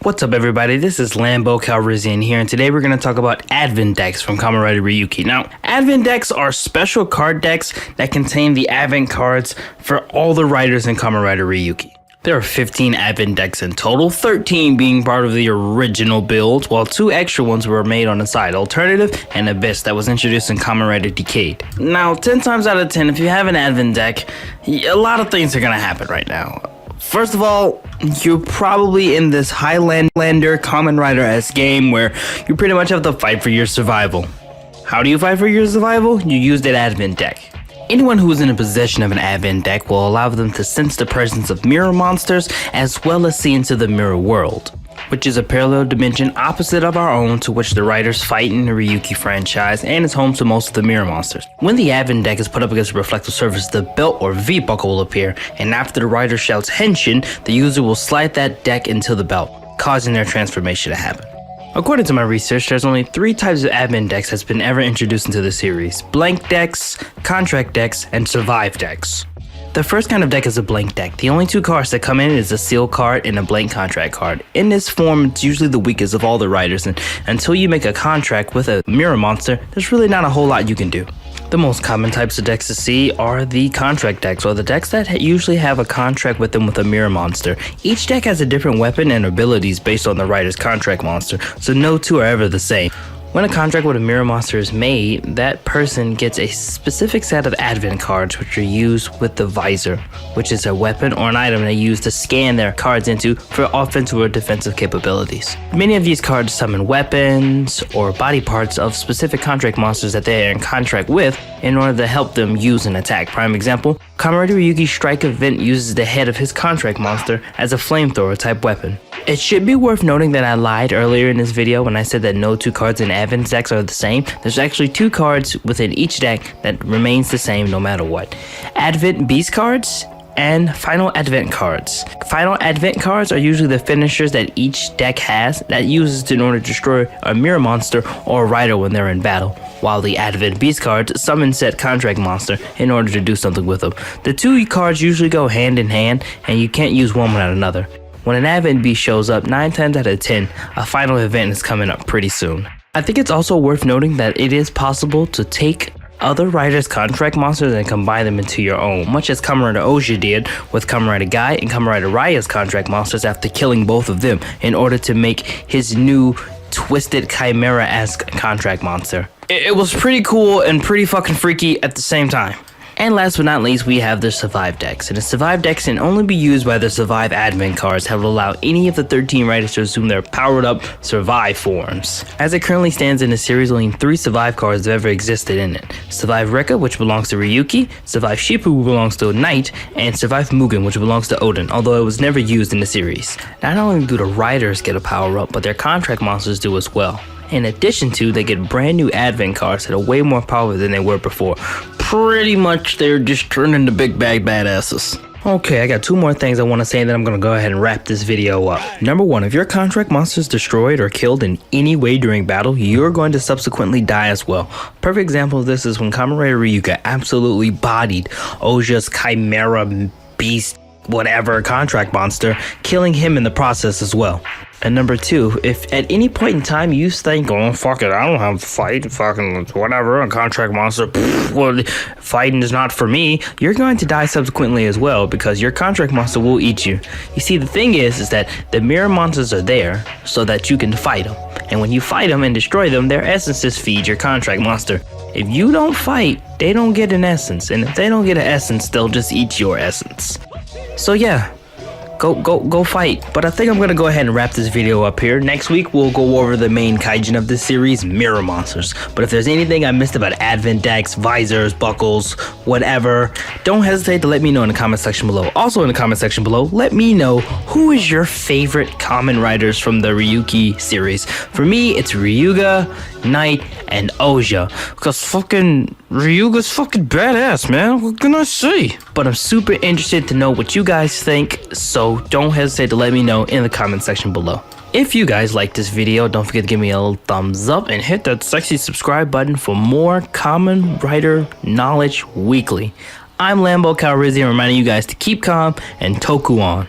What's up everybody, this is Lambo Calrissian here, and today we're going to talk about Advent decks from Kamen Rider Ryuki. Now, Advent decks are special card decks that contain the Advent cards for all the riders in Kamen Rider Ryuki. There are 15 Advent decks in total, 13 being part of the original build, while 2 extra ones were made on the side, Alternative and Abyss, that was introduced in Kamen Rider Decade. Now, 10 times out of 10, if you have an Advent deck, a lot of things are going to happen right now. First of all, you're probably in this Highlander Kamen Rider-esque game where you pretty much have to fight for your survival. How do you fight for your survival? You use that Advent deck. Anyone who is in a possession of an Advent deck will allow them to sense the presence of mirror monsters as well as see into the mirror world, which is a parallel dimension opposite of our own to which the riders fight in the Ryuki franchise and is home to most of the mirror monsters. When the Advent deck is put up against a reflective surface, the belt or V buckle will appear, and after the rider shouts Henshin, the user will slide that deck into the belt, causing their transformation to happen. According to my research, there's only 3 types of Advent decks that's been ever introduced into the series: blank decks, contract decks, and survive decks. The first kind of deck is a blank deck. The only 2 cards that come in is a seal card and a blank contract card. In this form, it's usually the weakest of all the riders, and until you make a contract with a mirror monster, there's really not a whole lot you can do. The most common types of decks to see are the contract decks, or the decks that usually have a contract with them with a mirror monster. Each deck has a different weapon and abilities based on the rider's contract monster, so no 2 are ever the same. When a contract with a mirror monster is made, that person gets a specific set of Advent cards which are used with the visor, which is a weapon or an item they use to scan their cards into for offensive or defensive capabilities. Many of these cards summon weapons or body parts of specific contract monsters that they are in contract with in order to help them use an attack. Prime example, Kamen Rider Ryuki's Strike event uses the head of his contract monster as a flamethrower type weapon. It should be worth noting that I lied earlier in this video when I said that no 2 cards in Advent decks are the same. There's actually 2 cards within each deck that remains the same no matter what. Advent Beast cards and Final Advent cards. Final Advent cards are usually the finishers that each deck has that uses in order to destroy a mirror monster or a rider when they're in battle, while the Advent Beast cards summon said contract monster in order to do something with them. The 2 cards usually go hand in hand, and you can't use one without another. When an Advent Beast shows up, 9 times out of 10, a final event is coming up pretty soon. I think it's also worth noting that it is possible to take other riders' contract monsters and combine them into your own, much as Kamen Rider Ozha did with Kamen Rider Guy and Kamen Rider Raya's contract monsters after killing both of them in order to make his new twisted chimera-esque contract monster. It was pretty cool and pretty fucking freaky at the same time. And last but not least, we have the Survive decks. And the Survive decks can only be used by the Survive Advent cards that will allow any of the 13 riders to assume their powered up Survive forms. As it currently stands in the series, only 3 Survive cards have ever existed in it. Survive Rekka, which belongs to Ryuki, Survive Shippu, which belongs to Knight, and Survive Mugen, which belongs to Odin, although it was never used in the series. Not only do the riders get a power up, but their contract monsters do as well. In addition to, they get brand new Advent cards that are way more powerful than they were before. Pretty much they're just turned into big bag badasses. Okay, I got 2 more things I want to say, and then I'm going to go ahead and wrap this video up. Number 1, if your contract monster is destroyed or killed in any way during battle, you're going to subsequently die as well. Perfect example of this is when Kamen Rider Ryuki absolutely bodied Ozha's Chimera Beast whatever contract monster, killing him in the process as well. And number 2, if at any point in time you think, oh fuck it, I don't have to fight, fucking whatever, a contract monster, well, fighting is not for me, you're going to die subsequently as well, because your contract monster will eat you. You see, the thing is that the mirror monsters are there so that you can fight them. And when you fight them and destroy them, their essences feed your contract monster. If you don't fight, they don't get an essence. And if they don't get an essence, they'll just eat your essence. So yeah, go fight. But I think I'm gonna go ahead and wrap this video up here. Next week we'll go over the main kaijin of this series, mirror monsters. But if there's anything I missed about Advent decks, visors, buckles, whatever, don't hesitate to let me know in the comment section below. Also in the comment section below, let me know who is your favorite Kamen Riders from the Ryuki series. For me, it's Ryuga, Knight, and Ozha, because fucking Ryuga's fucking badass, man. What can I say? But I'm super interested to know what you guys think, so don't hesitate to let me know in the comment section below. If you guys like this video, don't forget to give me a little thumbs up and hit that sexy subscribe button for more Kamen Rider knowledge weekly. I'm Lambo Calrissian, reminding you guys to keep calm and toku on.